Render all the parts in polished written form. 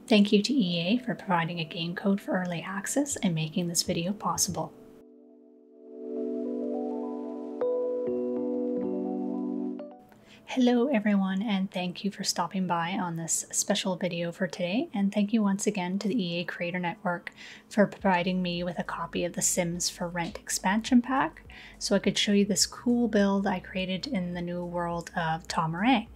Thank you to EA for providing a game code for early access and making this video possible. Hello everyone, and thank you for stopping by on this special video for today, and thank you once again to the EA Creator Network for providing me with a copy of the Sims for Rent expansion pack so I could show you this cool build I created in the new world of Tomorang.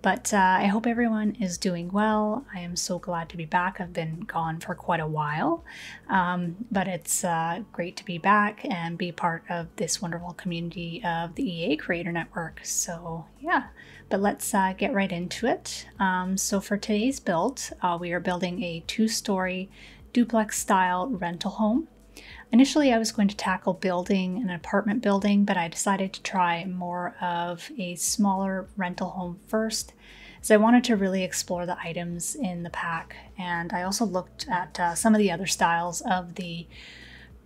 But I hope everyone is doing well. I am so glad to be back. I've been gone for quite a while, but it's great to be back and be part of this wonderful community of the EA Creator Network. So yeah, but let's get right into it. So for today's build, we are building a 2-story duplex style rental home. Initially, I was going to tackle building an apartment building, but I decided to try more of a smaller rental home first, as I wanted to really explore the items in the pack. And I also looked at some of the other styles of the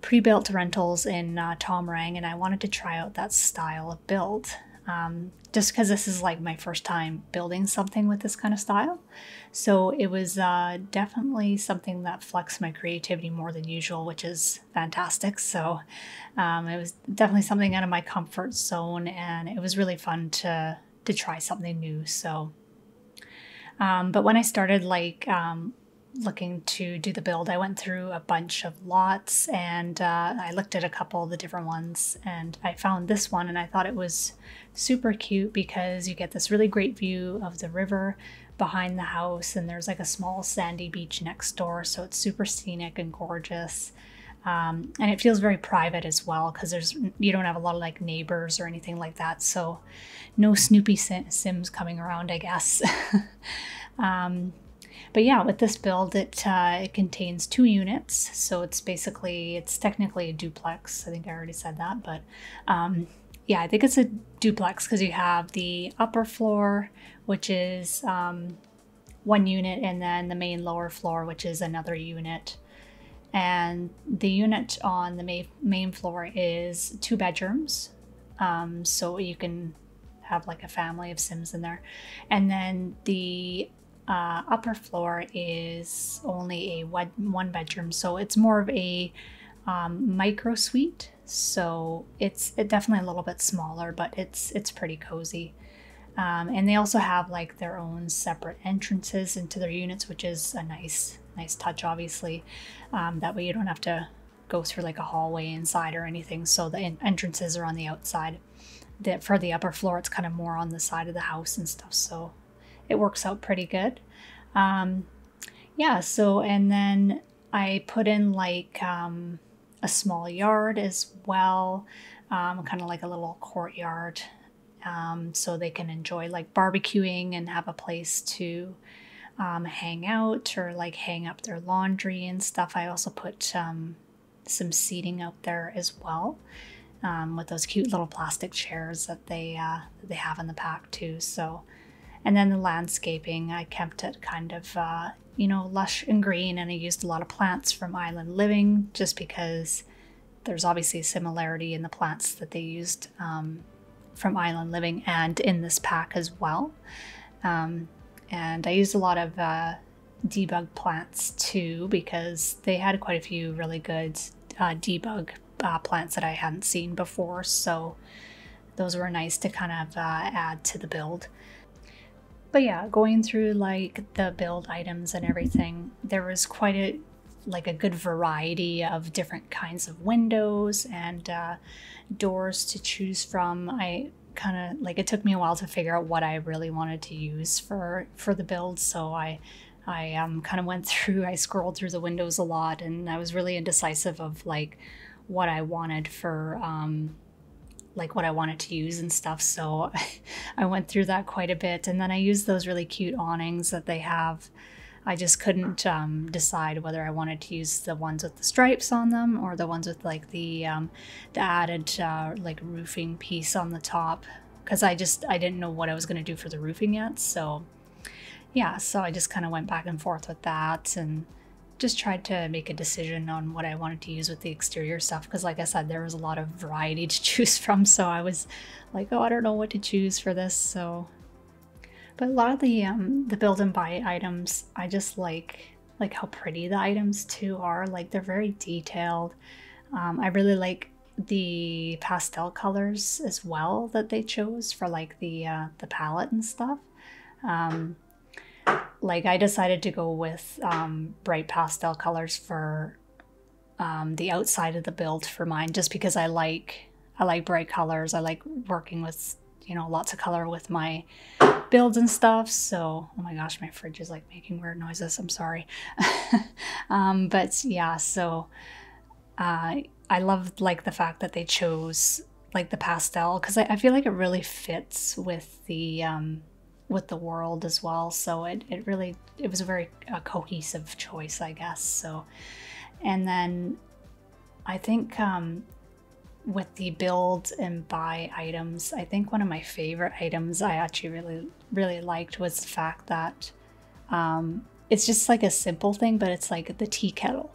pre-built rentals in Tomorang, and I wanted to try out that style of build. Just because this is like my first time building something with this kind of style. So it was definitely something that flexed my creativity more than usual, which is fantastic. So it was definitely something out of my comfort zone, and it was really fun to try something new. So, but when I started looking to do the build, I went through a bunch of lots, and I looked at a couple of the different ones, and I found this one, and I thought it was super cute because you get this really great view of the river behind the house, and there's like a small sandy beach next door, so it's super scenic and gorgeous. And it feels very private as well because you don't have a lot of like neighbors or anything like that, so no Snoopy Sims coming around, I guess. But yeah, with this build, it contains 2 units, so it's technically a duplex. I think I already said that, but yeah, I think it's a duplex because you have the upper floor, which is 1 unit, and then the main lower floor, which is another unit. And the unit on the main floor is 2 bedrooms, so you can have like a family of Sims in there. And then the upper floor is only a 1 bedroom, so it's more of a micro suite. So it's definitely a little bit smaller, but it's pretty cozy. And they also have like their own separate entrances into their units, which is a nice touch, obviously. That way you don't have to go through like a hallway inside or anything. So the entrances are on the outside. For the upper floor, it's kind of more on the side of the house and stuff. So it works out pretty good. Yeah, so, and then I put in like a small yard as well, kind of like a little courtyard, so they can enjoy like barbecuing and have a place to hang out or like hang up their laundry and stuff. I also put some seating out there as well, with those cute little plastic chairs that they have in the pack too. So, and then the landscaping, I kept it kind of lush and green, and I used a lot of plants from Island Living just because there's obviously a similarity in the plants that they used from Island Living and in this pack as well. And I used a lot of debug plants too because they had quite a few really good debug plants that I hadn't seen before, so those were nice to kind of add to the build. But yeah, going through like the build items and everything, there was quite a good variety of different kinds of windows and doors to choose from. I kind of it took me a while to figure out what I really wanted to use for the build, so I kind of went through, I scrolled through the windows a lot, and I was really indecisive of like what I wanted for what I wanted to use and stuff. So I went through that quite a bit, and then I used those really cute awnings that they have. I just couldn't decide whether I wanted to use the ones with the stripes on them or the ones with like the added like roofing piece on the top, because I didn't know what I was going to do for the roofing yet. So yeah, so I just kind of went back and forth with that and just tried to make a decision on what I wanted to use with the exterior stuff, because like I said, there was a lot of variety to choose from, so I was like, oh, I don't know what to choose for this. So But a lot of the build and buy items, I just like how pretty the items too are. Like they're very detailed. I really like the pastel colors as well that they chose for like the palette and stuff. Like I decided to go with bright pastel colors for the outside of the build for mine, just because I like bright colors. I like working with, you know, lots of color with my builds and stuff. So, oh my gosh, my fridge is like making weird noises. I'm sorry. But yeah, so I love like the fact that they chose like the pastel, because I feel like it really fits with the world as well. So it was a very cohesive choice, I guess. So, and then I think with the build and buy items, I think one of my favorite items I actually really liked was the fact that it's just like a simple thing, but it's like the tea kettle.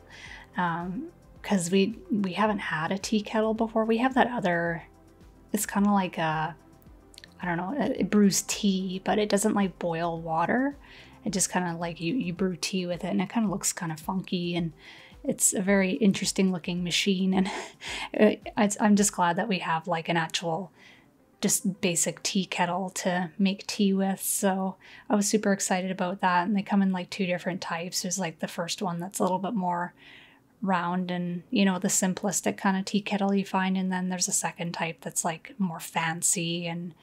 Because we haven't had a tea kettle before. We have that other, it's kind of like a, I don't know, it brews tea, but it doesn't like boil water. It just kind of like you brew tea with it, and it kind of looks kind of funky, and it's a very interesting looking machine. And I'm just glad that we have like an actual just basic tea kettle to make tea with. So I was super excited about that. And they come in like 2 different types. There's like the first one that's a little bit more round and, you know, the simplistic kind of tea kettle you find, and then there's a second type that's like more fancy and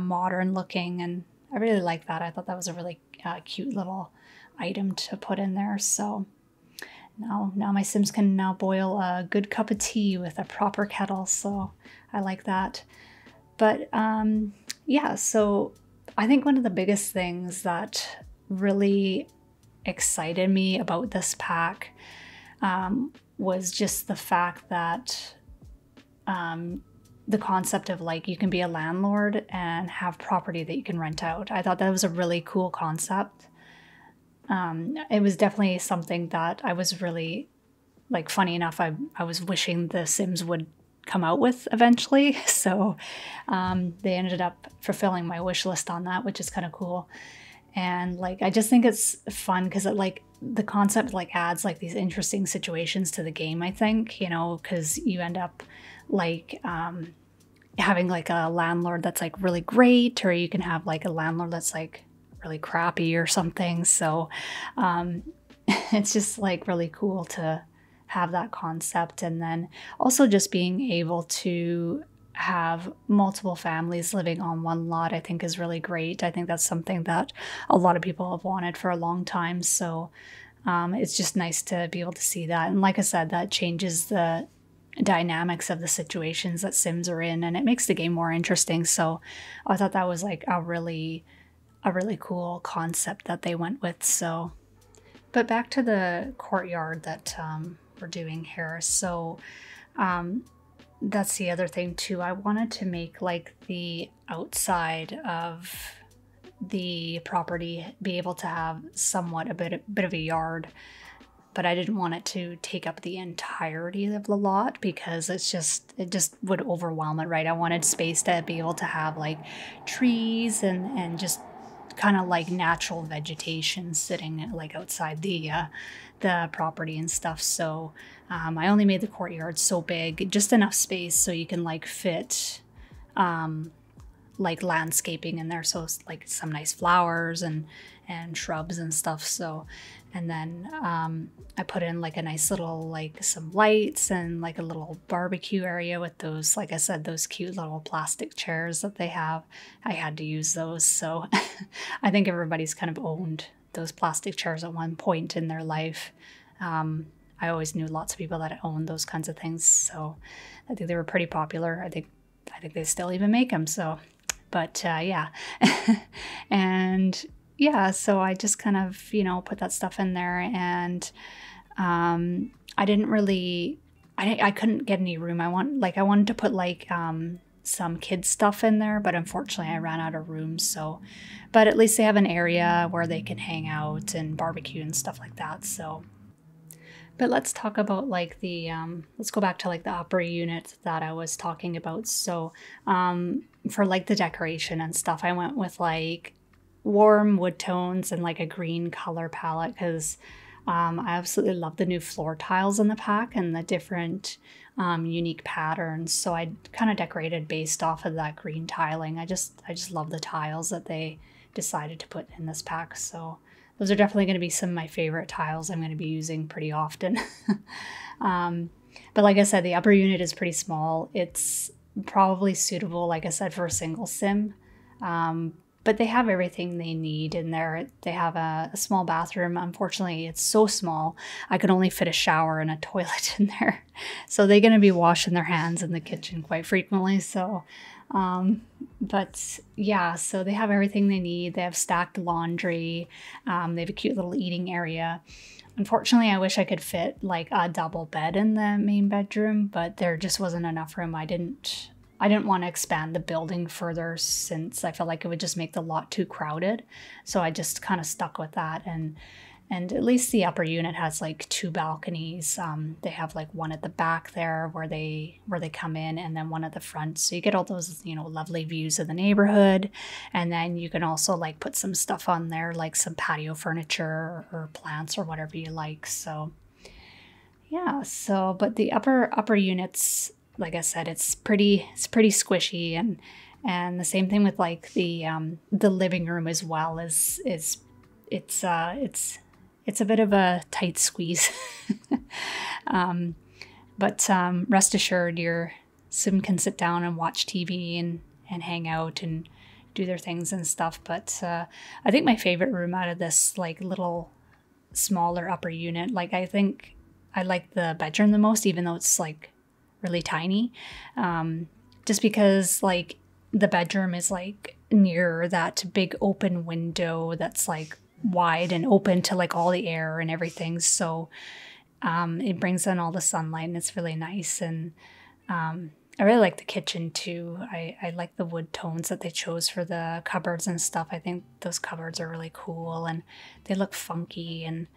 modern looking, and I really like that. I thought that was a really cute little item to put in there. So now my Sims can now boil a good cup of tea with a proper kettle, so I like that. But yeah, so I think one of the biggest things that really excited me about this pack was just the fact that the concept of like you can be a landlord and have property that you can rent out. I thought that was a really cool concept. It was definitely something that I was really, like, funny enough, I was wishing the Sims would come out with eventually. So they ended up fulfilling my wish list on that, which is kind of cool. And like, I just think it's fun because it like the concept like adds like these interesting situations to the game, I think, you know, because you end up like having like a landlord that's like really great, or you can have like a landlord that's like really crappy or something. So it's just like really cool to have that concept. And then also just being able to have multiple families living on one lot, I think is really great. I think that's something that a lot of people have wanted for a long time. So it's just nice to be able to see that. And like I said, that changes the dynamics of the situations that Sims are in, and it makes the game more interesting. So I thought that was like a really cool concept that they went with. So, but back to the courtyard that we're doing here. So that's the other thing too. I wanted to make like the outside of the property be able to have somewhat a bit of a yard, but I didn't want it to take up the entirety of the lot because it just would overwhelm it, right? I wanted space to be able to have like trees and just kind of like natural vegetation sitting like outside the property and stuff. So I only made the courtyard so big, just enough space so you can like fit like landscaping in there. So it's like some nice flowers and shrubs and stuff. So, and then I put in like a nice little like some lights and like a little barbecue area with those, like I said, those cute little plastic chairs that they have. I had to use those. So I think everybody's kind of owned those plastic chairs at one point in their life. I always knew lots of people that owned those kinds of things. So I think they were pretty popular. I think they still even make them. So, but yeah. And yeah, so I just kind of, you know, put that stuff in there, and I didn't really, I couldn't get any room. I wanted to put like some kids stuff in there, but unfortunately I ran out of room. So, but at least they have an area where they can hang out and barbecue and stuff like that. So, but let's talk about like the, let's go back to like the upper unit that I was talking about. So for like the decoration and stuff, I went with like warm wood tones and like a green color palette because I absolutely love the new floor tiles in the pack and the different unique patterns. So I kind of decorated based off of that green tiling. I just love the tiles that they decided to put in this pack. So those are definitely going to be some of my favorite tiles I'm going to be using pretty often. But like I said, the upper unit is pretty small. It's probably suitable, like I said, for a single sim. But they have everything they need in there. They have a small bathroom. Unfortunately, it's so small, I could only fit a shower and a toilet in there. So they're going to be washing their hands in the kitchen quite frequently. So, but yeah, so they have everything they need. They have stacked laundry. They have a cute little eating area. Unfortunately, I wish I could fit like a double bed in the main bedroom, but there just wasn't enough room. I didn't want to expand the building further since I felt like it would just make the lot too crowded. So I just kind of stuck with that. And at least the upper unit has like 2 balconies. They have like one at the back there where they come in, and then one at the front. So you get all those, you know, lovely views of the neighborhood. And then you can also like put some stuff on there, like some patio furniture or plants or whatever you like. So yeah, so but the upper units, like I said, it's pretty squishy, and the same thing with like the living room as well. It's a bit of a tight squeeze. But rest assured, your sim can sit down and watch TV and hang out and do their things and stuff. But I think my favorite room out of this like little smaller upper unit, like I think I like the bedroom the most, even though it's like really tiny, just because like the bedroom is like near that big open window that's like wide and open to like all the air and everything. So it brings in all the sunlight and it's really nice. And I really like the kitchen too. I like the wood tones that they chose for the cupboards and stuff. I think those cupboards are really cool and they look funky, and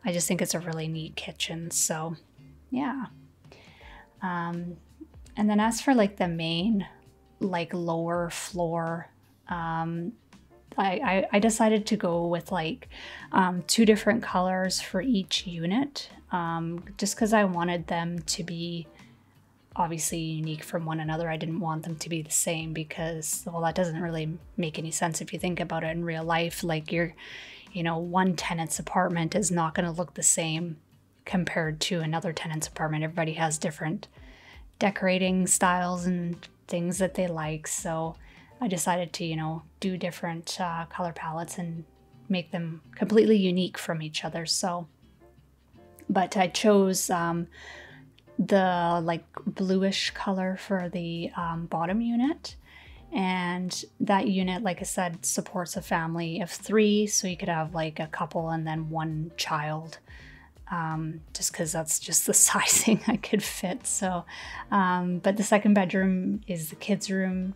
I just think it's a really neat kitchen. So yeah. And then as for like the main like lower floor, I decided to go with like 2 different colors for each unit, just because I wanted them to be obviously unique from one another. I didn't want them to be the same because, well, that doesn't really make any sense if you think about it in real life. Like one tenant's apartment is not going to look the same compared to another tenant's apartment. Everybody has different decorating styles and things that they like. So I decided to, do different color palettes and make them completely unique from each other. So, but I chose the like bluish color for the bottom unit. And that unit, like I said, supports a family of 3. So you could have like a couple and then 1 child. Just because that's just the sizing I could fit. So, but the second bedroom is the kids' room.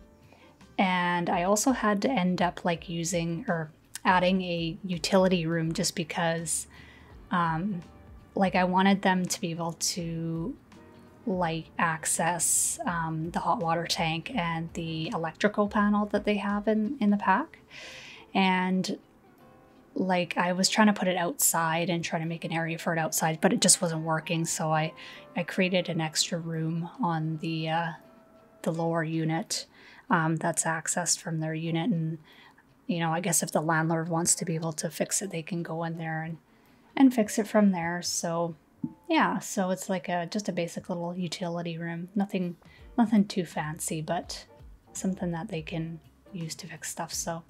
And I also had to end up like using or adding a utility room just because like I wanted them to be able to like access the hot water tank and the electrical panel that they have in the pack. And like I was trying to put it outside and try to make an area for it outside, but it just wasn't working. So I created an extra room on the lower unit that's accessed from their unit. And, I guess if the landlord wants to be able to fix it, they can go in there and fix it from there. So yeah, so it's like just a basic little utility room. Nothing too fancy, but something that they can use to fix stuff. So,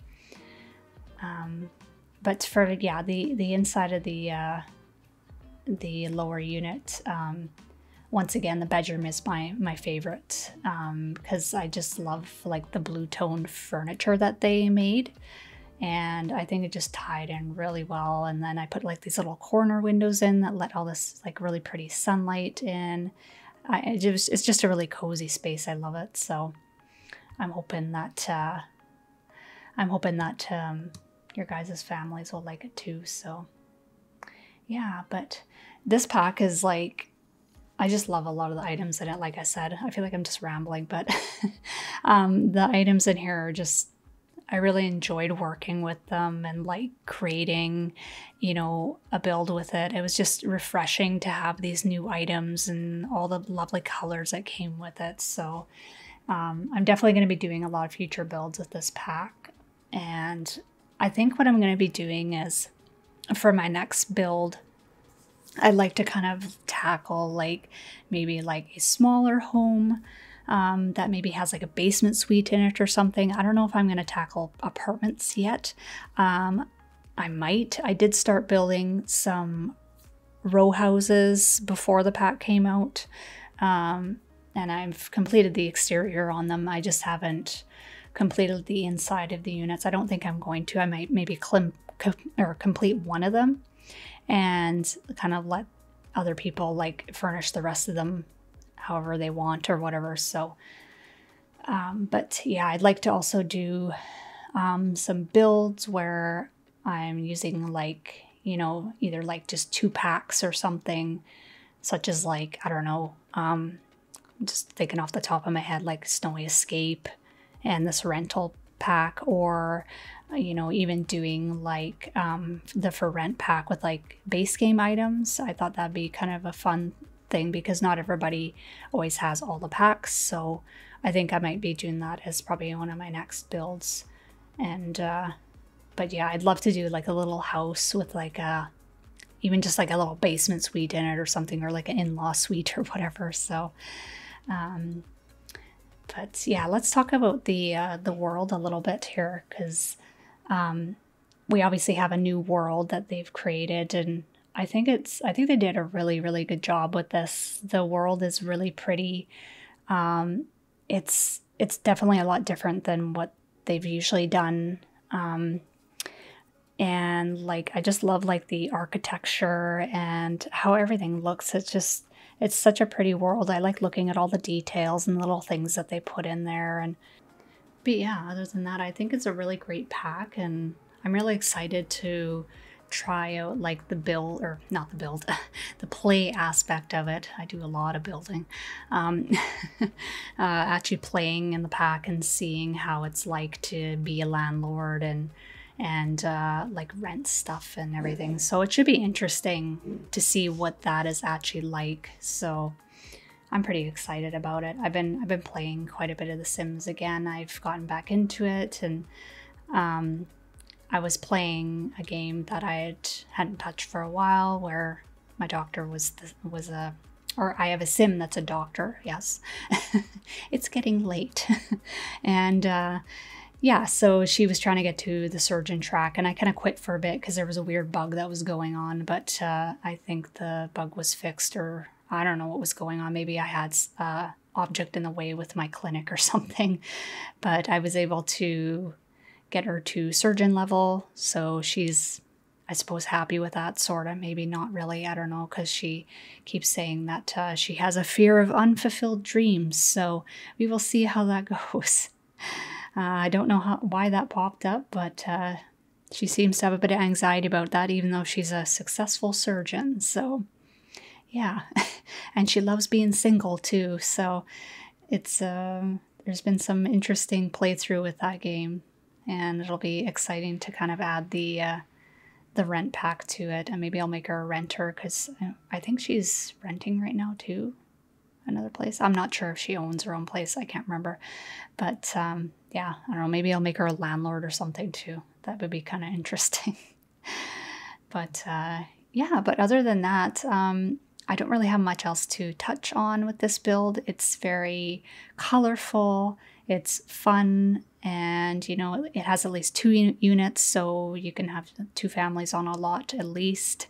but for, yeah, the inside of the lower unit, once again, the bedroom is my favorite, because I just love like the blue tone furniture that they made. And I think it just tied in really well. And then I put like these little corner windows in that let all this like really pretty sunlight in. It's just a really cozy space. I love it. So I'm hoping that your guys' families will like it too. So yeah, but this pack is like I just love a lot of the items in it. Like I said, I feel like I'm just rambling, but the items in here are just, I really enjoyed working with them and like creating, you know, a build with it. It was just refreshing to have these new items and all the lovely colors that came with it. So I'm definitely going to be doing a lot of future builds with this pack. And I think what I'm going to be doing is, for my next build, I'd like to kind of tackle like maybe like a smaller home that maybe has like a basement suite in it or something. I don't know if I'm going to tackle apartments yet. I might. I did start building some row houses before the pack came out. And I've completed the exterior on them. I just haven't completed the inside of the units. I don't think I'm going to. I might maybe complete one of them and kind of let other people like furnish the rest of them however they want or whatever. So, but yeah, I'd like to also do some builds where I'm using like, you know, either like just 2 packs or something, such as like, I don't know, just thinking off the top of my head, like Snowy Escape and this rental pack, or you know, even doing like the for rent pack with like base game items. I thought that'd be kind of a fun thing because not everybody always has all the packs. So I think I might be doing that as probably one of my next builds. And but yeah, I'd love to do like a little house with like a, even just like a little basement suite in it or something, or like an in-law suite or whatever. So but yeah, let's talk about the world a little bit here, because we obviously have a new world that they've created, and I think they did a really, really good job with this. The world is really pretty. It's definitely a lot different than what they've usually done. And like, I just love like the architecture and how everything looks. It's such a pretty world. I like looking at all the details and little things that they put in there. But yeah, other than that, I think it's a really great pack, and I'm really excited to try out like the build, or not the build, the play aspect of it. I do a lot of building. Actually playing in the pack and seeing how it's like to be a landlord and like rent stuff and everything. So it should be interesting to see what that is actually like. So I'm pretty excited about it. I've been playing quite a bit of The Sims again. I've gotten back into it, and I was playing a game that hadn't touched for a while, where my doctor or I have a sim that's a doctor. Yes, it's getting late, and yeah, so she was trying to get to the surgeon track, and I kind of quit for a bit because there was a weird bug that was going on, but I think the bug was fixed, or I don't know what was going on. Maybe I had object in the way with my clinic or something, but I was able to get her to surgeon level, so she's, I suppose, happy with that, sort of. Maybe not really, I don't know, because she keeps saying that she has a fear of unfulfilled dreams, so we will see how that goes. I don't know why that popped up, but she seems to have a bit of anxiety about that, even though she's a successful surgeon. So yeah, and she loves being single too. So it's there's been some interesting playthrough with that game, and it'll be exciting to kind of add the rent pack to it, and maybe I'll make her a renter, because I think she's renting right now too, another place. I'm not sure if she owns her own place. I can't remember, but yeah, I don't know, maybe I'll make her a landlord or something too. That would be kind of interesting. But yeah, but other than that, I don't really have much else to touch on with this build. It's very colorful, it's fun, and you know, it has at least 2 units, so you can have 2 families on a lot at least.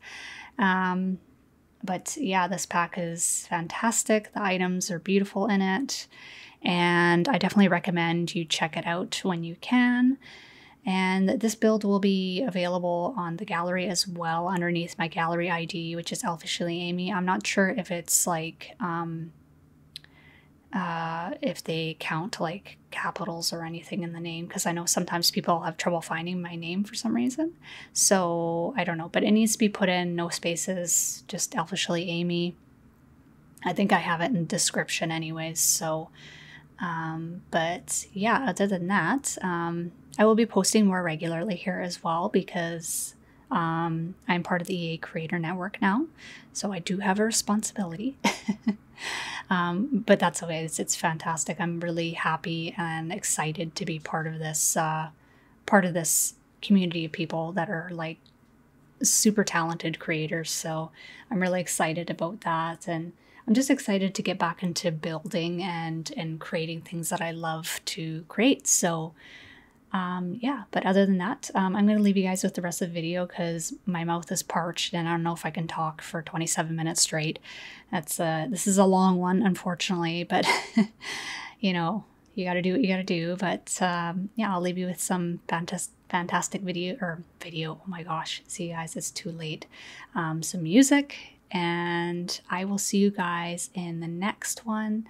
But yeah, this pack is fantastic. The items are beautiful in it, and I definitely recommend you check it out when you can. And this build will be available on the gallery as well, underneath my gallery ID, which is Elfishlyamie. I'm not sure if it's like if they count like capitals or anything in the name, because I know sometimes people have trouble finding my name for some reason. So I don't know, but it needs to be put in, no spaces, just Elfishlyamie. I think I have it in the description anyways. So, but yeah, other than that, I will be posting more regularly here as well because I'm part of the EA Creator Network now. So I do have a responsibility. But that's okay. It's fantastic. I'm really happy and excited to be part of this community of people that are like super talented creators. So I'm really excited about that, and I'm just excited to get back into building and creating things that I love to create. So yeah, but other than that, I'm going to leave you guys with the rest of the video because my mouth is parched and I don't know if I can talk for 27 minutes straight. This is a long one, unfortunately, but you know, you got to do what you got to do. But yeah, I'll leave you with some fantastic video. Oh my gosh, see you guys, it's too late. Some music, and I will see you guys in the next one,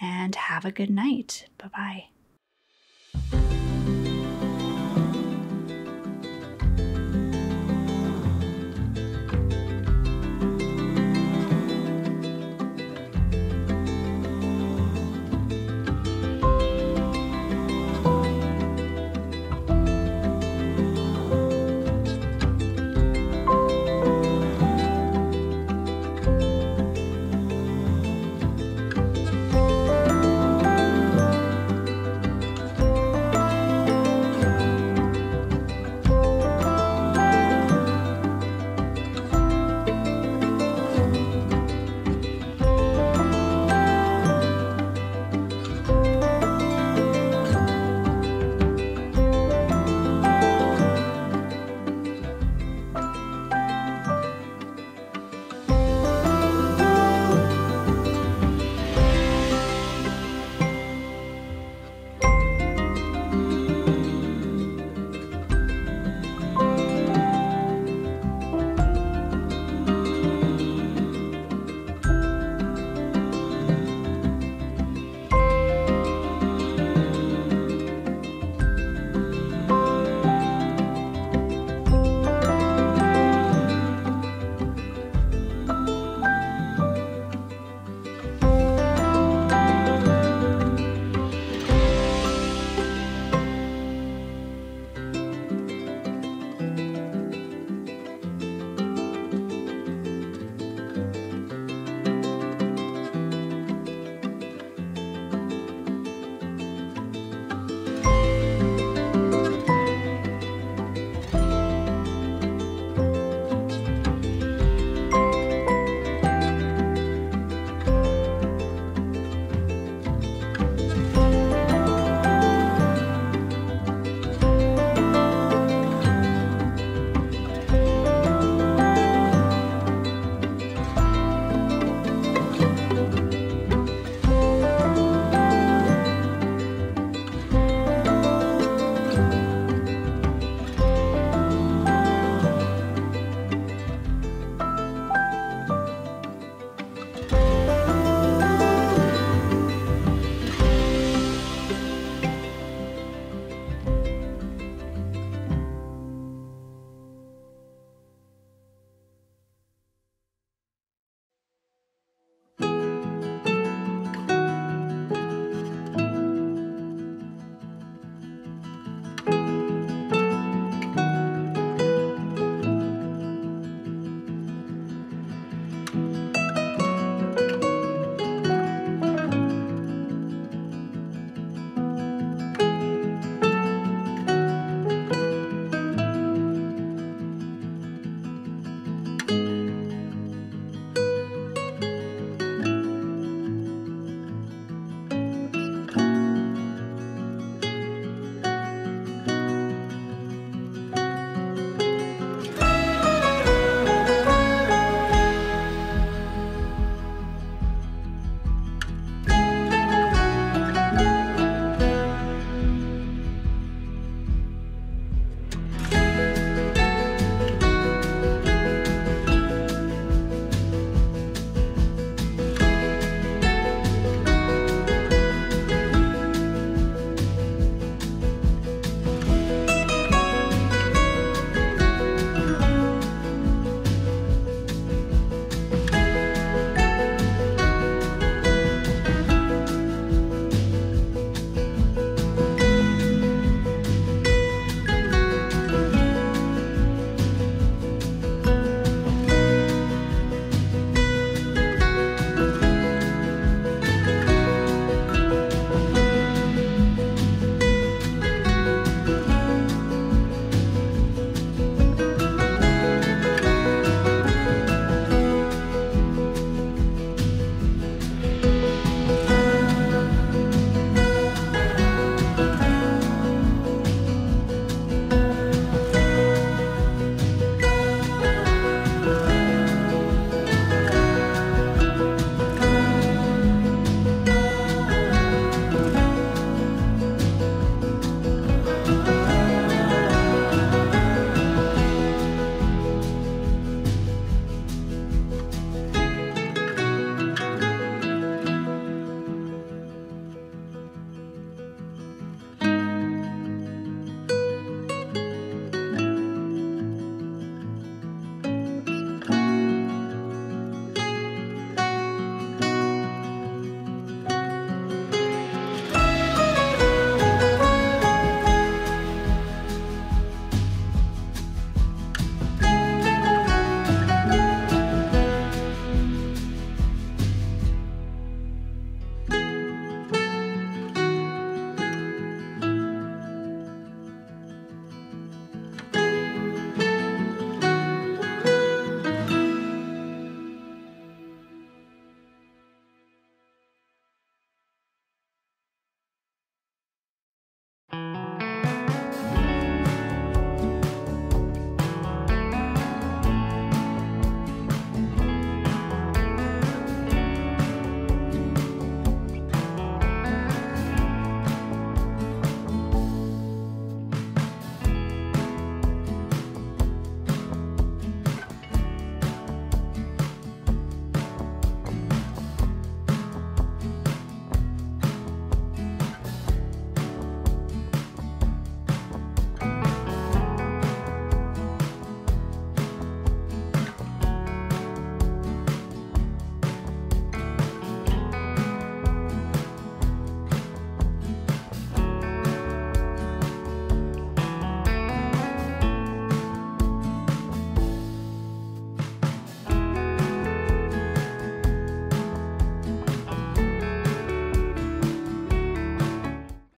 and have a good night. Bye-bye.